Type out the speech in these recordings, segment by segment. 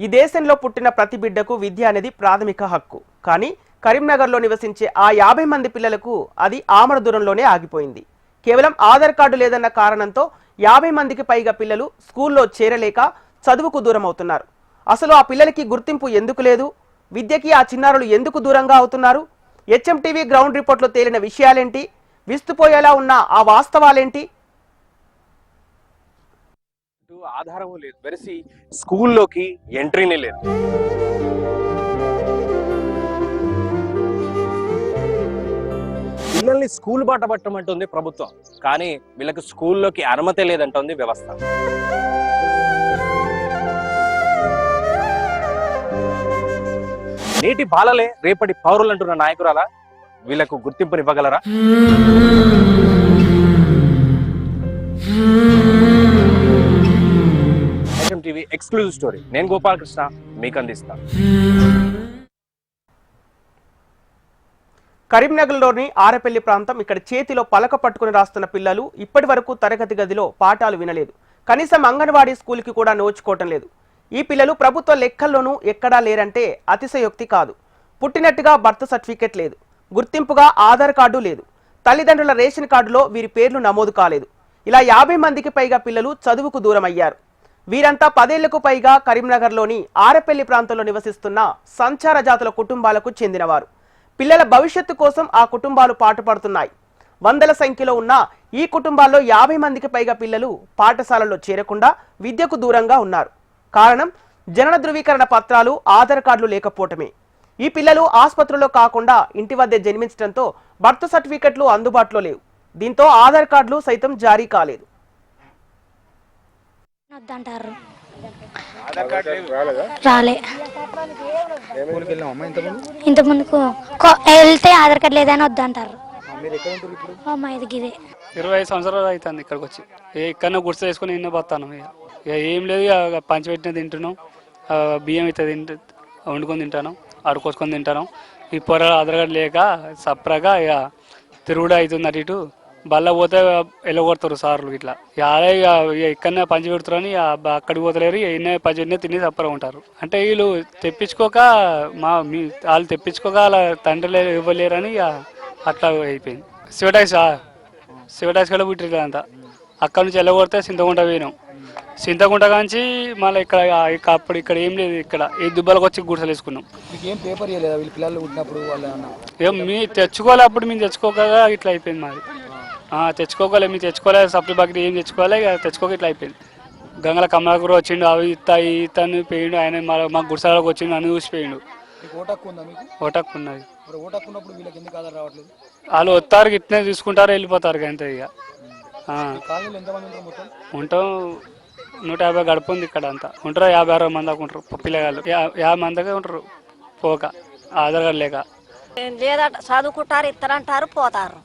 ఈ దేశంలో పుట్టిన ప్రతి బిడ్డకు విద్య అనేది ప్రాథమిక హక్కు. కానీ కరీంనగర్లో నివసించే ఆ 50 మంది పిల్లలకు అది ఆమడ దూరంలోనే ఆగిపోయింది. కేవలం ఆధార్ కార్డు లేదన్న కారణంతో 50 మందికి పైగా పిల్లలు స్కూల్లో చేరలేక చదువుకు దూరం అవుతున్నారు. అసలు ఆ పిల్లలకి గుర్తింపు ఎందుకు లేదు? విద్యకి ఆ చిన్నారులు ఎందుకు దూరంగా అవుతున్నారు? హెచ్ఎంటీవీ గ్రౌండ్ రిపోర్ట్లో తేలిన విషయాలేంటి? విస్తుపోయేలా ఉన్న ఆ వాస్తవాలేంటి? ఆధారం లేదు, వెరసి స్కూల్లోకి ఎంట్రీనే లేదు. పిల్లల్ని స్కూల్ బాట పట్టమంటుంది ప్రభుత్వం, కానీ వీళ్ళకి స్కూల్లోకి అనుమతి లేదంటుంది వ్యవస్థ. నేటి బాలలే రేపటి పౌరులు అంటున్న నాయకురాలా వీళ్లకు గుర్తింపునివ్వగలరా? TV exclusive story. నేను గోపాలకృష్ణ మీకు అందిస్తాను. కరీంనగర్లోని ఆరపల్లి ప్రాంతం. ఇక్కడ చేతిలో పలక పట్టుకుని రాస్తున్న పిల్లలు ఇప్పటి వరకు తరగతి గదిలో పాఠాలు వినలేదు. కనీసం అంగన్వాడీ స్కూల్కి కూడా నోచుకోవటం లేదు. ఈ పిల్లలు ప్రభుత్వ లెక్కల్లోనూ ఎక్కడా లేరంటే అతిశయోక్తి కాదు. పుట్టినట్టుగా బర్త్ సర్టిఫికెట్ లేదు, గుర్తింపుగా ఆధార్ కార్డు లేదు, తల్లిదండ్రుల రేషన్ కార్డులో వీరి పేర్లు నమోదు కాలేదు. ఇలా 50 మందికి పైగా పిల్లలు చదువుకు దూరం అయ్యారు. వీరంతా 10 ఏళ్లకు పైగా కరీంనగర్లోని ఆరపల్లి ప్రాంతంలో నివసిస్తున్న సంచార జాతుల కుటుంబాలకు చెందినవారు. పిల్లల భవిష్యత్తు కోసం ఆ కుటుంబాలు పాటుపడుతున్నాయి. వందల సంఖ్యలో ఉన్న ఈ కుటుంబాల్లో 50 మందికి పైగా పిల్లలు పాఠశాలల్లో చేరకుండా విద్యకు దూరంగా ఉన్నారు. కారణం జనన ధృవీకరణ పత్రాలు, ఆధార్ కార్డులు లేకపోవటమే. ఈ పిల్లలు ఆసుపత్రుల్లో కాకుండా ఇంటి వద్దే జన్మించడంతో బర్త్ సర్టిఫికెట్లు అందుబాటులో లేవు. దీంతో ఆధార్ కార్డులు సైతం జారీ కాలేదు. రాలే ఇంత ముందుకు వెళ్తే ఆధార్ కార్డు లేదని వద్దంటారు. 25 సంవత్సరాలు అవుతుంది ఇక్కడికి వచ్చి. ఇక్కడనే గుర్తు చేసుకుని నిన్న పోతాను. ఇక ఏం లేదు, ఇక పంచిపెట్టిన తింటున్నాం, బియ్యం అయితే వండుకొని తింటాను, ఆడుకోసుకొని తింటాను. ఈ పొరలు ఆధార్ కార్డు లేక సప్రగా ఇక తిరుగుడు అవుతుంది. అటు ఇటు బల్ల పోతే వెళ్ళగొడతారు సార్లు ఇట్లా. ఇక ఇక్కడనే పంచి పెడుతారని అక్కడికి పోతలేరు. ఎన్నే పంచి తిని సప్పగా ఉంటారు. అంటే వీళ్ళు తెప్పించుకోక వాళ్ళు తెప్పించుకోక వాళ్ళ తండ్రి ఇవ్వలేరని ఇక అట్లా అయిపోయింది. శివటాక్స్ కూడా పుట్టిరు అంతా. అక్కడ నుంచి వెళ్ళగొడితే చింతగుంట పోయినాం. చింతగుంట కాంచి మళ్ళీ అప్పుడు ఇక్కడ ఏం లేదు. ఇక్కడ ఈ దుబ్బలకు వచ్చి గుడిసెలు వేసుకున్నాం. ఏం మీ తెచ్చుకోవాలి, అప్పుడు మేము తెచ్చుకోగా ఇట్లా అయిపోయింది మాది. తెచ్చుకోగలే, మీరు తెచ్చుకోలేదు, సప్లీ బాకీ ఏం తెచ్చుకోవాలి, ఇక తెచ్చుకోక ఇట్లా అయిపోయింది. గంగల కమలాకూర వచ్చిండు, అవి ఇతను పోయిండు. ఆయన మా గుడిసెలకు వచ్చిండు, అన్ని చూసిపోయిండు. ఓటక్కు ఉన్నది. వాళ్ళు వస్తారు, ఇట్నే చూసుకుంటారు, వెళ్ళిపోతారు అంతే. ఇక ఉంటాం 150 గడుపు ఉంది ఇక్కడ. అంతా ఉంటారు 50-60 మంది దాకా ఉంటారు. పిల్లగాళ్ళు 50 మంది దాకా ఉంటారు పోక ఆధార్ కార్డు లేక. లేదా చదువుకుంటారు, ఇస్తారంటారు, పోతారు,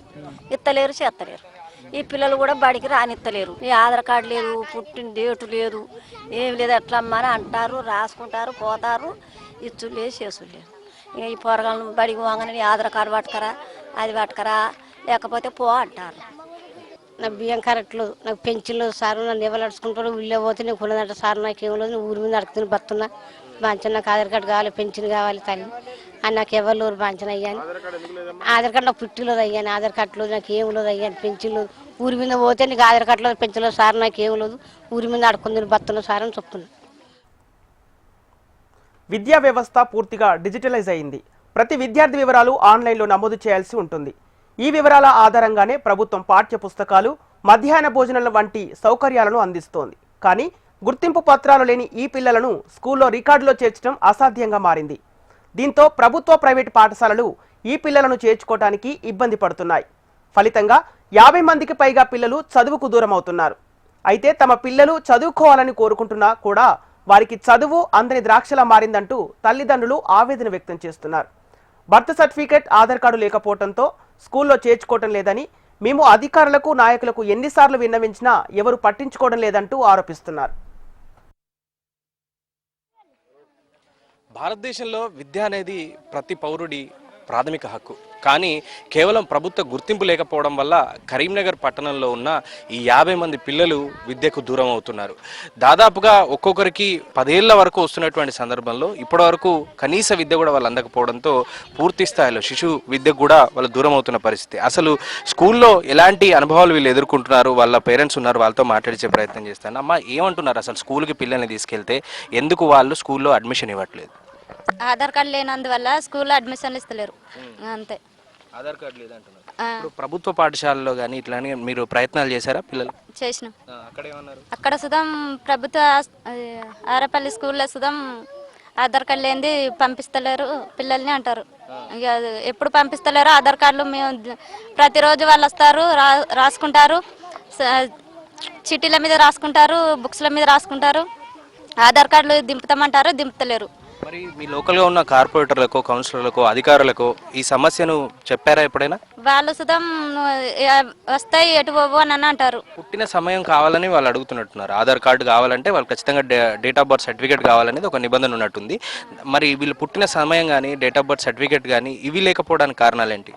ఇత్తలేరు, చేస్తలేరు. ఈ పిల్లలు కూడా బడికి రానిత్తలేరు. ఈ ఆధార్ కార్డు లేదు, పుట్టిన డేటు లేదు, ఏం లేదు, ఎట్లమ్మని అంటారు, రాసుకుంటారు, పోతారు, ఇచ్చులు లేదు, చేసులు లేదు. ఇక ఈ పొరగాలను బడికి పోగానే ఆధార్ కార్డు పట్టుకరా, అది పట్టుకరా, లేకపోతే పో అంటారు. నాకు బియ్యం కరెక్ట్లు, నాకు పెన్షన్లు సార్, నన్ను ఎవరు నడుచుకుంటారు, ఊళ్ళో పోతే నీకు ఉన్నదంట సార్, నాకు ఏం లేదు, ఊరి మీద నడుకుని బతున్నా, మంచిగా నాకు ఆధార్ కార్డు కావాలి, పెన్షన్ కావాలి తల్లి అని. నాకు ఎవరు లేరు మంచిగా అయ్యాను. ఆధార్ కార్డులో పుట్టిలేదు అయ్యాను, ఆధార్ కార్డులో నాకు ఏం లేదు అయ్యాను, పెన్షన్లు. ఊరి మీద పోతే నీకు ఆధార్ కార్డులో పెన్షన్లో సార్, నాకు ఏం లేదు, ఊరి మీద అడుకుంది బతున్నా సార్ అని చెప్తున్నా. విద్యా వ్యవస్థ పూర్తిగా డిజిటలైజ్ అయింది. ప్రతి విద్యార్థి వివరాలు ఆన్లైన్లో నమోదు చేయాల్సి ఉంటుంది. ఈ వివరాల ఆధారంగానే ప్రభుత్వం పాఠ్య పుస్తకాలు, మధ్యాహ్న భోజనాల వంటి సౌకర్యాలను అందిస్తోంది. కానీ గుర్తింపు పత్రాలు లేని ఈ పిల్లలను స్కూల్లో రికార్డులో చేర్చడం అసాధ్యంగా మారింది. దీంతో ప్రభుత్వ, ప్రైవేటు పాఠశాలలు ఈ పిల్లలను చేర్చుకోవడానికి ఇబ్బంది పడుతున్నాయి. ఫలితంగా 50 మందికి పైగా పిల్లలు చదువుకు దూరం అవుతున్నారు. అయితే తమ పిల్లలు చదువుకోవాలని కోరుకుంటున్నా కూడా వారికి చదువు అందని ద్రాక్షలా మారిందంటూ తల్లిదండ్రులు ఆవేదన వ్యక్తం చేస్తున్నారు. బర్త్ సర్టిఫికెట్, ఆధార్ కార్డు లేకపోవడంతో స్కూల్లో చేర్చుకోవటం లేదని, మేము అధికారులకు, నాయకులకు ఎన్నిసార్లు విన్నవించినా ఎవరు పట్టించుకోవడం లేదంటూ ఆరోపిస్తున్నారు. భారతదేశంలో విద్య అనేది ప్రతి పౌరుడి ప్రాథమిక హక్కు. కానీ కేవలం ప్రభుత్వ గుర్తింపు లేకపోవడం వల్ల కరీంనగర్ పట్టణంలో ఉన్న ఈ 50 మంది పిల్లలు విద్యకు దూరం అవుతున్నారు. దాదాపుగా ఒక్కొక్కరికి 10 ఏళ్ల వరకు వస్తున్నటువంటి సందర్భంలో ఇప్పటివరకు కనీస విద్య కూడా వాళ్ళు అందకపోవడంతో పూర్తి స్థాయిలో శిశు విద్యకు కూడా వాళ్ళు దూరం అవుతున్న పరిస్థితి. అసలు స్కూల్లో ఎలాంటి అనుభవాలు వీళ్ళు ఎదుర్కొంటున్నారు, వాళ్ళ పేరెంట్స్ ఉన్నారు, వాళ్ళతో మాట్లాడించే ప్రయత్నం చేస్తాను. అమ్మ, ఏమంటున్నారు అసలు స్కూల్కి పిల్లల్ని తీసుకెళ్తే ఎందుకు వాళ్ళు స్కూల్లో అడ్మిషన్ ఇవ్వట్లేదు? ఆధార్ కార్డు లేనందువల్ల స్కూల్లో అడ్మిషన్లు ఇస్తలేరు, అంతే. ఆధార్ కార్డు లేదంటున్నారు. ఇప్పుడు ప్రభుత్వ పాఠశాలలో కానీ ఇట్లా మీరు ప్రయత్నాలు చేశారా పిల్లలు? చేసినాం. అక్కడ ఏమన్నారు? అక్కడ సుధం ప్రభుత్వ ఆరపల్లి స్కూల్లో సుధం ఆధార్ కార్డు లేనిది పంపిస్తలేరు పిల్లల్ని అంటారు. ఇక ఎప్పుడు పంపిస్తలేరు ఆధార్ కార్డులు. మేము ప్రతిరోజు వాళ్ళు వస్తారు, రాసుకుంటారు, చిట్టీల మీద రాసుకుంటారు, బుక్స్ల మీద రాసుకుంటారు. ఆధార్ కార్డులు దింపుతామంటారు, దింపుతలేరు. మరి మీ లోకల్గా ఉన్న కార్పొరేటర్లకు, కౌన్సిలర్లకు, అధికారులకు ఈ సమస్యను చెప్పారా ఎప్పుడైనా? వాళ్ళు సుధం వస్తాయి ఎటు పోవు అని అంటారు. పుట్టిన సమయం కావాలని వాళ్ళు అడుగుతున్నట్టున్నారు. ఆధార్ కార్డు కావాలంటే వాళ్ళు ఖచ్చితంగా డేట్ ఆఫ్ బర్త్ సర్టిఫికేట్ కావాలనేది ఒక నిబంధన ఉన్నట్టుంది. మరి వీళ్ళు పుట్టిన సమయం కానీ డేట్ ఆఫ్ బర్త్ సర్టిఫికేట్ కానీ ఇవి లేకపోవడానికి కారణాలు ఏంటి?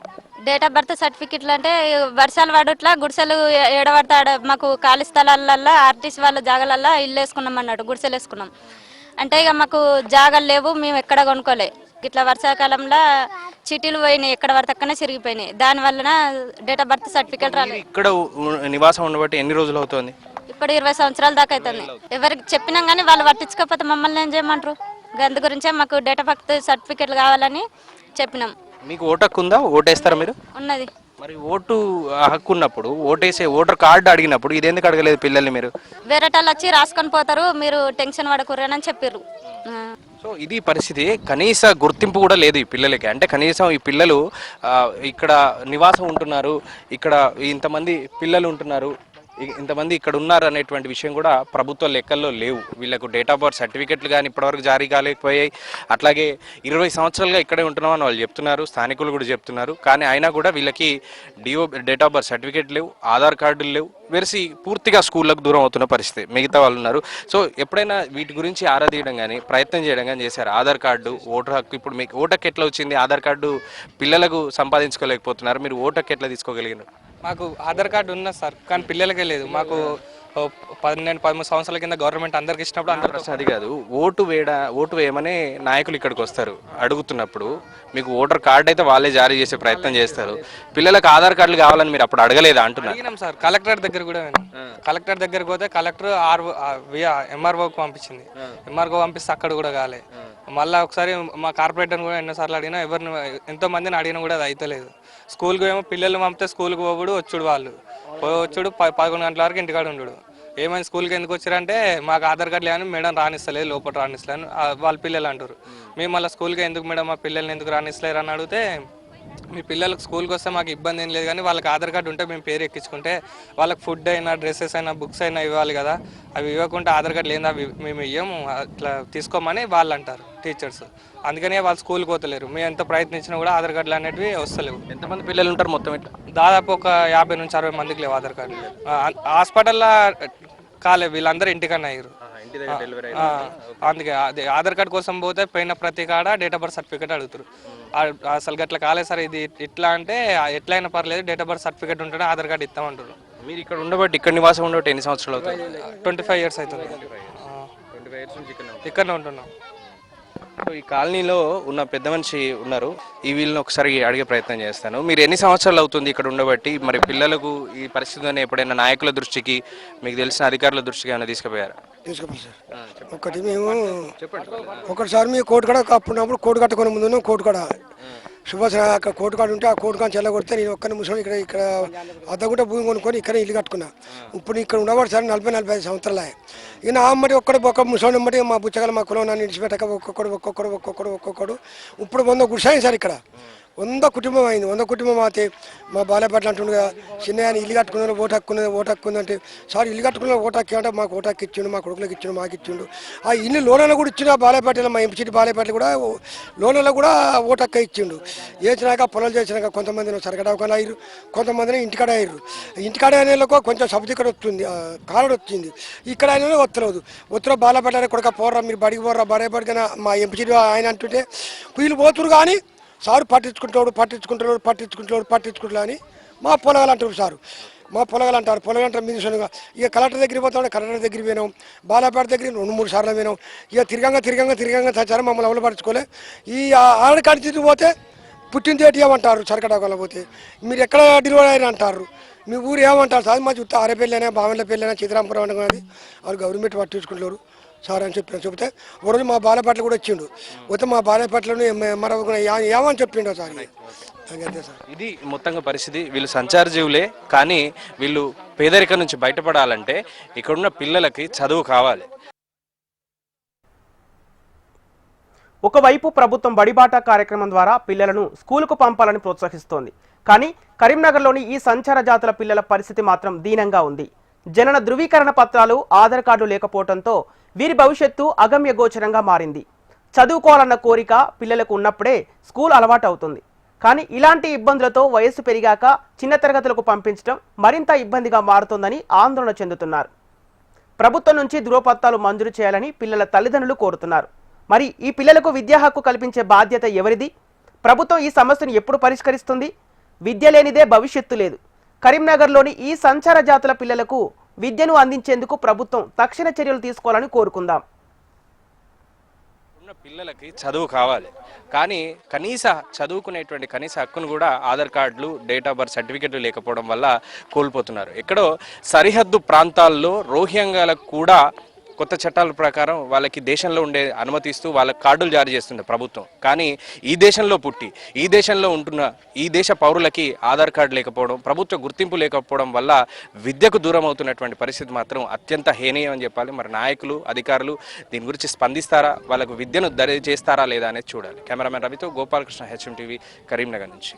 డేట్ ఆఫ్ బర్త్ సర్టిఫికెట్లు అంటే వర్షాలు పడుట్లా గుడిసెలు ఏడబడతాడు. మాకు ఖాళీ స్థలాలల్లో ఆర్టీసీ వాళ్ళ జాగాలల్లో ఇల్లు వేసుకున్నాం అన్నట్టు, గుడిసెలు వేసుకున్నాం. అంటే ఇక మాకు జాగాలు లేవు, మేము ఎక్కడ కొనుక్కోలే. ఇట్లా వర్షాకాలంలో చిటీలు పోయినాయి, ఎక్కడ పడితే అక్కడనే చిరిగిపోయినాయి. దాని వలన డేట్ ఆఫ్ బర్త్ సర్టిఫికేట్ రాలేదు. ఇక్కడ నివాసం ఉండబట్టి ఎన్ని రోజులు అవుతుంది? ఇప్పుడు 20 సంవత్సరాల దాకా అవుతుంది. ఎవరికి చెప్పినాం కానీ వాళ్ళు పట్టించుకోకపోతే మమ్మల్ని ఏం చేయమంటారు? అందు గురించే మాకు డేట్ ఆఫ్ బర్త్ సర్టిఫికేట్లు కావాలని చెప్పినాం. మీకు ఓటు హక్కు ఉందా? ఓటేస్తారా మీరు? ఉన్నది. మరి ఓటు హక్కు ఉన్నప్పుడు ఓటేసే ఓటర్ కార్డు అడిగినప్పుడు ఇది ఎందుకు అడగలేదు పిల్లల్ని మీరు? వేరేటాళ్ళు వచ్చి రాసుకొని పోతారు, మీరు టెన్షన్ పడకూరని చెప్పారు. సో ఇది పరిస్థితి. కనీస గుర్తింపు కూడా లేదు ఈ పిల్లలకి. అంటే కనీసం ఈ పిల్లలు ఇక్కడ నివాసం ఉంటున్నారు, ఇక్కడ ఇంతమంది పిల్లలు ఉంటున్నారు, ఇంతమంది ఇక్కడ ఉన్నారు అనేటువంటి విషయం కూడా ప్రభుత్వ లెక్కల్లో లేవు. వీళ్ళకు డేట్ ఆఫ్ బర్త్ సర్టిఫికెట్లు కానీ ఇప్పటివరకు జారీ కాలేకపోయాయి. అట్లాగే 20 సంవత్సరాలుగా ఇక్కడే ఉంటున్నామని వాళ్ళు చెప్తున్నారు, స్థానికులు కూడా చెప్తున్నారు. కానీ అయినా కూడా వీళ్ళకి డేట్ ఆఫ్ బర్త్ సర్టిఫికెట్ లేవు, ఆధార్ కార్డులు లేవు, వెరిసి పూర్తిగా స్కూళ్ళకు దూరం అవుతున్న పరిస్థితి. మిగతా వాళ్ళు ఉన్నారు. సో ఎప్పుడైనా వీటి గురించి ఆరా తీయడం కానీ ప్రయత్నం చేయడం కానీ చేశారు? ఆధార్ కార్డు, ఓటర్ హక్కు, ఇప్పుడు మీకు ఓటు హక్కు ఎట్లా వచ్చింది? ఆధార్ కార్డు పిల్లలకు సంపాదించుకోలేకపోతున్నారు, మీరు ఓటు హక్కు ఎట్లా తీసుకోగలిగినారు? మాకు ఆధార్ కార్డు ఉన్నది సార్, కానీ పిల్లలకే లేదు. మాకు 12-13 సంవత్సరాల కింద గవర్నమెంట్ అందరికి ఇచ్చినప్పుడు అందరు. అది కాదు, ఓటు వేయమని నాయకులు ఇక్కడికి వస్తారు అడుగుతున్నప్పుడు, మీకు ఓటర్ కార్డు అయితే వాళ్ళే జారీ చేసే ప్రయత్నం చేస్తారు. పిల్లలకు ఆధార్ కార్డులు కావాలని మీరు అప్పుడు అడగలేదా అంటున్నారు? అడిగినాం సార్, కలెక్టర్ దగ్గర కూడా కలెక్టర్ దగ్గరకు పోతే కలెక్టర్ ఎంఆర్ఓకి పంపించింది. ఎంఆర్ఓ పంపిస్తే అక్కడ కూడా కాలే. మళ్ళీ ఒకసారి మా కార్పొరేటర్ కూడా ఎన్నోసార్లు అడిగినా ఎవరిని ఎంతో మందిని అడిగినా కూడా అది అయితలేదు. స్కూల్కి ఏమో పిల్లలు పంపితే స్కూల్కి పోవుడు వచ్చుడు, వాళ్ళు వచ్చుడు 11 గంటల వరకు ఇంటికాడ ఉండడు. ఏమైనా స్కూల్కి ఎందుకు వచ్చారంటే మాకు ఆధార్ కార్డు లేదని మేడం రానిస్తలేదు, లోపల రానిస్తలేను వాళ్ళ పిల్లలు అంటారు. మేము మళ్ళీ స్కూల్కి ఎందుకు మేడం మా పిల్లల్ని ఎందుకు రానిస్తలేరు అని అడిగితే, మీ పిల్లలకు స్కూల్కి వస్తే మాకు ఇబ్బంది ఏం లేదు, కానీ వాళ్ళకి ఆధార్ కార్డు ఉంటే మేము పేరు ఎక్కించుకుంటే వాళ్ళకి ఫుడ్ అయినా డ్రెస్సెస్ అయినా బుక్స్ అయినా ఇవ్వాలి కదా, అవి ఇవ్వకుంటే ఆధార్ కార్డు లేదా మేము ఇవ్వము, అట్లా తీసుకోమని వాళ్ళు అంటారు టీచర్స్. అందుకనే వాళ్ళు స్కూల్కి పోతలేరు. మేము ఎంత ప్రయత్నించినా కూడా ఆధార్ కార్డులు అనేవి వస్తలేవు. ఎంతమంది పిల్లలు ఉంటారు మొత్తం? ఇట్లా దాదాపు ఒక 50 నుంచి 60 మందికి లేవు ఆధార్ కార్డులు. హాస్పిటల్లో కాలే, వీళ్ళందరూ ఇంటికన్నా అయ్యారు. అందుకే అదే ఆధార్ కార్డు కోసం పోతే పోయిన ప్రతి కాడ డేట్ ఆఫ్ బర్త్ సర్టిఫికేట్ అడుగుతారు. అసలు గట్లా కాలేదు సార్, ఇది ఇట్లా అంటే ఎట్లయినా పర్లేదు డేట్ ఆఫ్ బర్త్ సర్టిఫికేట్ ఉంటేనే ఆధార్ కార్డు ఇస్తామంటారు. మీరు ఇక్కడ ఉండబట్టి, ఇక్కడ నివాసం ఉండబట్టి ఎన్ని సంవత్సరాలు అవుతాయి? 25 ఇయర్స్ అవుతుంది. ఇక్కడనే ఉంటున్నాం. ఈ కాలనీలో ఉన్న పెద్ద మనిషి ఉన్నారు, ఈ వీళ్ళని ఒకసారి అడిగే ప్రయత్నం చేస్తాను. మీరు ఎన్ని సంవత్సరాలు అవుతుంది ఇక్కడ ఉండబట్టి? మరి పిల్లలకు ఈ పరిస్థితిని ఎప్పుడైనా నాయకుల దృష్టికి, మీకు తెలిసిన అధికారుల దృష్టికి ఏమైనా తీసుకుపోయారా? తీసుకుపోయి సార్. ఒకటి మేము ఒకటిసారి మీ కోటు కాడ అప్పుడున్నప్పుడు కోటు కట్టుకునే ముందు కోటు కాడ సుభాష్ అక్కడ కోటు కాడ ఉంటే ఆ కోటు కాడ చెల్లగొడితే నేను ఒక్కరిని ముసలి ఇక్కడ అద్దగుంట భూమి కొనుక్కొని ఇక్కడ ఇల్లు కట్టుకున్నా. ఇప్పుడు ఇక్కడ ఉండవాడు సార్ 40-45 సంవత్సరాలే. ఈయన అమ్మటి ఒక్క ముసలి అమ్మటి మా బుచ్చగల మా కులం నన్ను విడిచిపెట్టక ఒక్కొక్కడు ఇప్పుడు 100 గుడిసాయి సార్. ఇక్కడ 100 కుటుంబం అయింది. 100 కుటుంబం అయితే మా బాలపట్ల అంటుండగా చిన్న ఇల్లు కట్టుకున్నారు, ఓటు హక్కుందంటే సార్ ఇల్లు కట్టుకున్న ఓటు హక్కు అంటే మాకు ఓటు హక్కు ఇచ్చిండు, మా కొడుకులకు ఇచ్చిండు, మాకు ఇచ్చిండు. ఆ ఇల్లు లోనలో కూడా ఇచ్చిండు. ఆ బాలపేటలో మా ఎంపీసీ బాలపేటలు కూడా లోనలో కూడా ఓటు హక్కు ఇచ్చిండు. వేసినాక పొలాలు చేసినాక కొంతమందిని సరకడవకాలు అయ్యారు, కొంతమందిని ఇంటికాడ అయ్యారు. ఇంటికాడ అనేళ్ళకు కొంచెం సబ్జెక్ట్ ఇక్కడ వస్తుంది, కాలడ వచ్చింది. ఇక్కడ అయినా వస్తలేదు. ఒత్తిలో బాలపేట కొడుక పోర్రా మీరు బడికి పోర్రా బడే పడికైనా మా ఎంపీసీ ఆయన అంటుంటే వీళ్ళు పోతురు. కానీ సారు పట్టించుకుంటాడు అని మా పొలగాలు అంటారు సారు. మా పొలగాలు అంటారు మినిషన్గా. ఇక కలెక్టర్ దగ్గరికి పోతాడు, కలెక్టర్ దగ్గరికి పోయినాం, బాలాపేట దగ్గర 2-3 సార్లు పోయినాం. ఇక తిరగంగా తెచ్చారు, మమ్మల్ని అమలు పరచుకోలే. ఈ ఆడకాడి పోతే పుట్టిన తేటి ఏమంటారు, సరకడాకాల పోతే మీరు ఎక్కడ డెలివరీ అయినా అంటారు. మీ ఊరు ఏమంటారు సార్, మా చుట్టూ ఆరేపల్లినా బావెళ్ళ పెళ్ళైనా చిత్రాంపురం అనేది వాళ్ళు గవర్నమెంట్ పట్టించుకుంటారు సార్ అని చెప్తే ఒక రోజు మా బాలపట్ల కూడా వచ్చిండు. పోతే మా బాలపట్లను మరొక ఏమని చెప్పిండో సార్. అంతే సార్. ఇది మొత్తంగా పరిస్థితి. వీళ్ళు సంచార జీవులే, కానీ వీళ్ళు పేదరికం నుంచి బయటపడాలంటే ఇక్కడున్న పిల్లలకి చదువు కావాలి. ఒకవైపు ప్రభుత్వం బడిబాట కార్యక్రమం ద్వారా పిల్లలను స్కూలుకు పంపాలని ప్రోత్సహిస్తోంది. కానీ కరీంనగర్లోని ఈ సంచార జాతుల పిల్లల పరిస్థితి మాత్రం దీనంగా ఉంది. జనన ధృవీకరణ పత్రాలు, ఆధార్ కార్డులు లేకపోవడంతో వీరి భవిష్యత్తు అగమ్య గోచరంగా మారింది. చదువుకోవాలన్న కోరిక పిల్లలకు ఉన్నప్పుడే స్కూల్ అలవాటు అవుతుంది. కానీ ఇలాంటి ఇబ్బందులతో వయస్సు పెరిగాక చిన్న తరగతులకు పంపించడం మరింత ఇబ్బందిగా మారుతోందని ఆందోళన చెందుతున్నారు. ప్రభుత్వం నుంచి ధృవపత్రాలు మంజూరు చేయాలని పిల్లల తల్లిదండ్రులు కోరుతున్నారు. మరి ఈ పిల్లలకు విద్యా హక్కు కల్పించే బాధ్యత ఎవరిది? ప్రభుత్వం ఈ సమస్యను ఎప్పుడు పరిష్కరిస్తుంది? విద్య లేనిదే భవిష్యత్తు లేదు. కరీంనగర్లోని ఈ సంచార జాతుల పిల్లలకు విద్యను అందించేందుకు ప్రభుత్వం తక్షణ చర్యలు తీసుకోవాలని కోరుకుందాం. ఉన్న పిల్లలకి చదువు కావాలి, కానీ చదువుకునేటువంటి కనీస హక్కును కూడా ఆధార్ కార్డులు, డేట్ ఆఫ్ బర్త్ సర్టిఫికెట్లు లేకపోవడం వల్ల కోల్పోతున్నారు. ఎక్కడో సరిహద్దు ప్రాంతాల్లో రోహింగ్యాలకు కూడా కొత్త చట్టాల ప్రకారం వాళ్ళకి దేశంలో ఉండే అనుమతిస్తూ వాళ్ళకి కార్డులు జారీ చేస్తుంది ప్రభుత్వం. కానీ ఈ దేశంలో పుట్టి ఈ దేశంలో ఉంటున్న ఈ దేశ పౌరులకి ఆధార్ కార్డు లేకపోవడం, ప్రభుత్వ గుర్తింపు లేకపోవడం వల్ల విద్యకు దూరం అవుతున్నటువంటి పరిస్థితి మాత్రం అత్యంత హేనీయం అని చెప్పాలి. మరి నాయకులు, అధికారులు దీని గురించి స్పందిస్తారా, వాళ్ళకు విద్యను దరి చేస్తారా లేదా అనేది చూడాలి. కెమెరామెన్ రవితో గోపాలకృష్ణ, HM TV, కరీంనగర్ నుంచి.